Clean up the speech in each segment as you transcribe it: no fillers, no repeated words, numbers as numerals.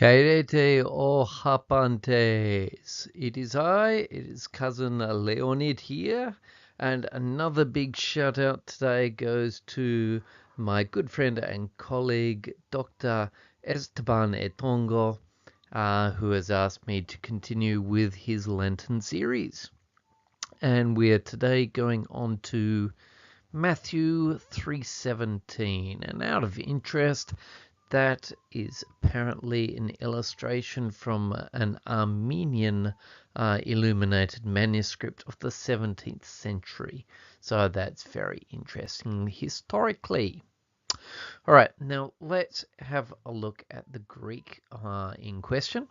Kairete o Hapantes. It is cousin Leonid here, and another big shout out today goes to my good friend and colleague, Dr. Esteban Etongo, who has asked me to continue with his Lenten series. And we're today going on to Matthew 3:17, and out of interest, that is apparently an illustration from an Armenian illuminated manuscript of the 17th century. So that's very interesting historically. All right, now let's have a look at the Greek in question.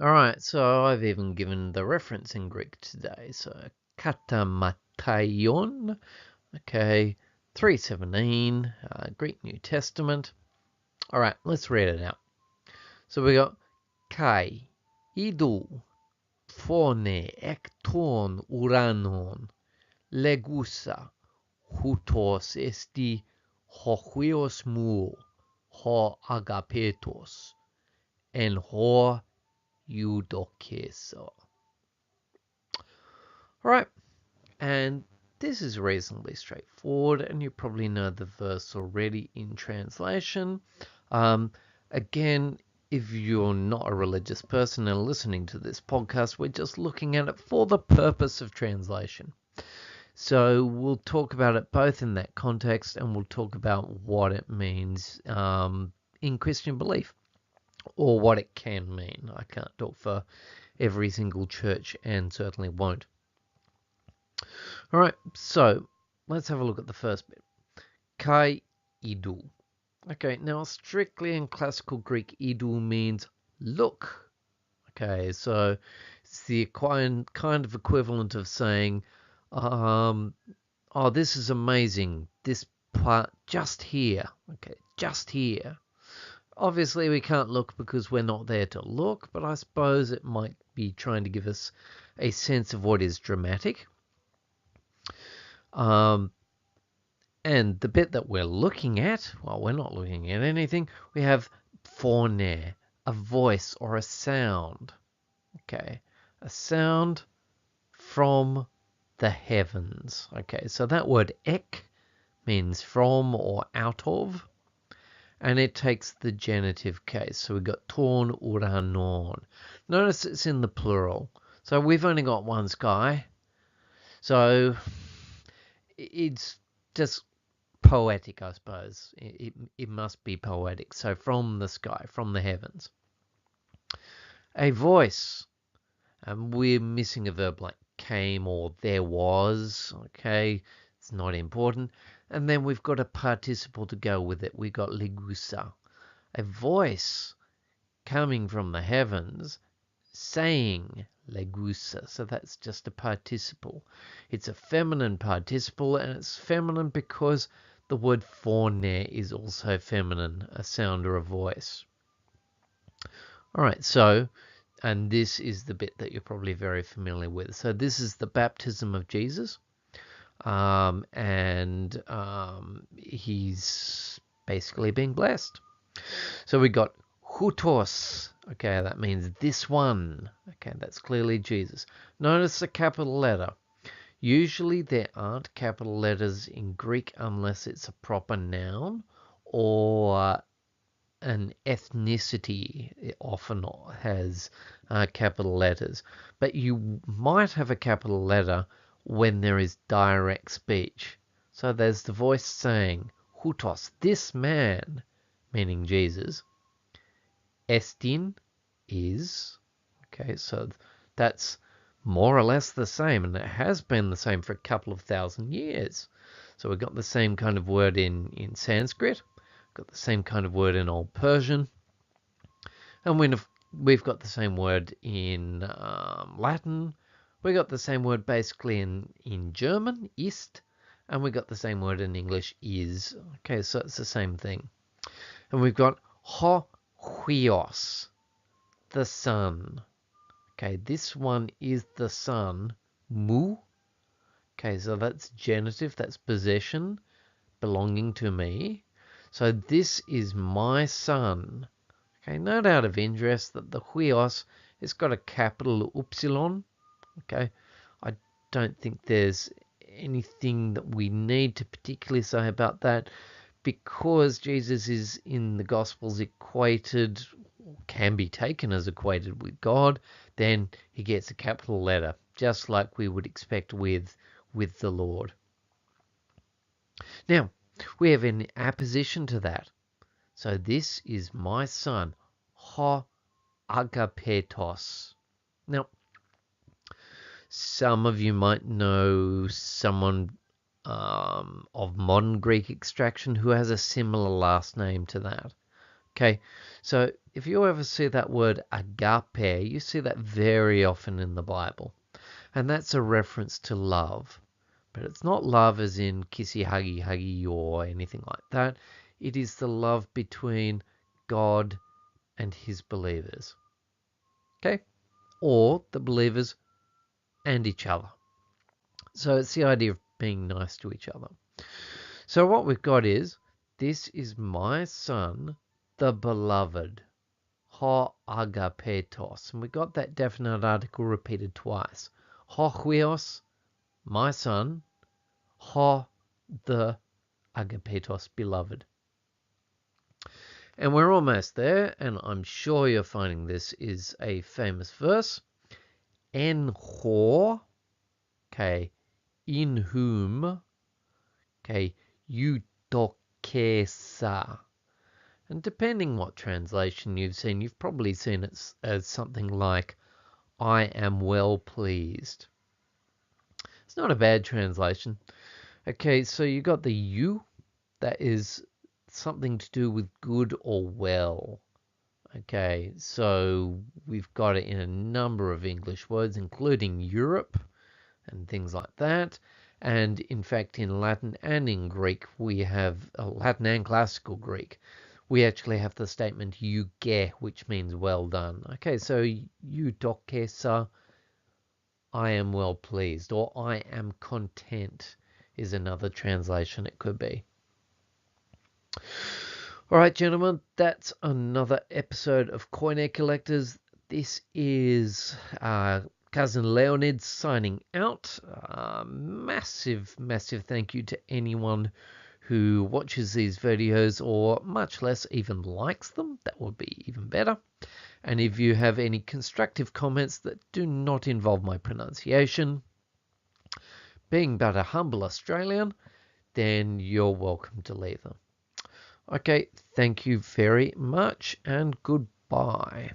All right, so I've even given the reference in Greek today. So katamatayon, okay, 3:17, Greek New Testament. All right, let's read it out. So we got kai idou phone ekton uranon legusa hutos esti hochios mu ho agapetos en ho eudokeso. All right, and this is reasonably straightforward, and you probably know the verse already in translation. Again, if you're not a religious person and listening to this podcast, we're just looking at it for the purpose of translation. So we'll talk about it both in that context, and we'll talk about what it means in Christian belief, or what it can mean. I can't talk for every single church, and certainly won't. All right, so let's have a look at the first bit. Kai idou. Okay, now strictly in classical Greek, idou means look. Okay, so it's the kind of equivalent of saying, oh, this is amazing. This part just here. Okay, just here. Obviously, we can't look because we're not there to look, but I suppose it might be trying to give us a sense of what is dramatic. And the bit that we're looking at, well, we're not looking at anything. We have phone, a voice or a sound. Okay, a sound from the heavens. Okay, so that word ek means from or out of, and it takes the genitive case. So we've got ton uranon. Notice it's in the plural. So we've only got one sky. So it's just poetic, I suppose. It must be poetic. So from the sky, from the heavens. A voice. We're missing a verb like came or there was. Okay, it's not important. And then we've got a participle to go with it. We've got legusa. A voice coming from the heavens saying legusa. So that's just a participle. It's a feminine participle, and it's feminine because the word phone is also feminine, a sound or a voice. All right, so, and this is the bit that you're probably very familiar with. So this is the baptism of Jesus, and he's basically being blessed. So we got hutos. Okay, that means this one. Okay, that's clearly Jesus. Notice the capital letter. Usually there aren't capital letters in Greek unless it's a proper noun or an ethnicity. It often has capital letters. But you might have a capital letter when there is direct speech. So there's the voice saying, hutos, this man, meaning Jesus. Estin is. Okay, so that's more or less the same, and it has been the same for a couple of thousand years. So we've got the same kind of word in Sanskrit, got the same kind of word in Old Persian, and we've got the same word in Latin. We got the same word basically in German, ist, and we got the same word in English, is. Okay, so it's the same thing. And we've got Huios, the sun. Okay, this one is the sun, mu. Okay, so that's genitive, that's possession, belonging to me. So this is my son. Okay, note out of interest that the huios has got a capital upsilon. Okay, I don't think there's anything that we need to particularly say about that, because Jesus is in the Gospels equated, can be taken as equated with God, then he gets a capital letter, just like we would expect with the Lord. Now, we have an apposition to that. So this is my son, ho agapetos. Now, some of you might know someone of modern Greek extraction who has a similar last name to that. Okay, so if you ever see that word agape, you see that very often in the Bible. And that's a reference to love. But it's not love as in kissy, huggy or anything like that. It is the love between God and his believers. Okay? Or the believers and each other. So it's the idea of being nice to each other. So what we've got is, this is my son, the beloved. Ho agapetos. And we got that definite article repeated twice. Ho huios, my son. Ho, the agapetos, beloved. And we're almost there, and I'm sure you're finding this is a famous verse. En ho, okay, in whom, okay, eutokesa. And depending what translation you've seen, you've probably seen it as something like, I am well pleased. It's not a bad translation. Okay, so you got the you, that is something to do with good or well. Okay, so we've got it in a number of English words, including Europe and things like that. And in fact, in Latin and in Greek, we have Latin and classical Greek. We actually have the statement euge, which means well done. Okay, so eutokesa, I am well pleased, or I am content is another translation it could be. All right, gentlemen, that's another episode of Koine Collectors. This is Cousin Leonid signing out. Massive thank you to anyone who watches these videos, or much less even likes them. That would be even better. And if you have any constructive comments that do not involve my pronunciation, being but a humble Australian, then you're welcome to leave them. Okay, thank you very much, and goodbye.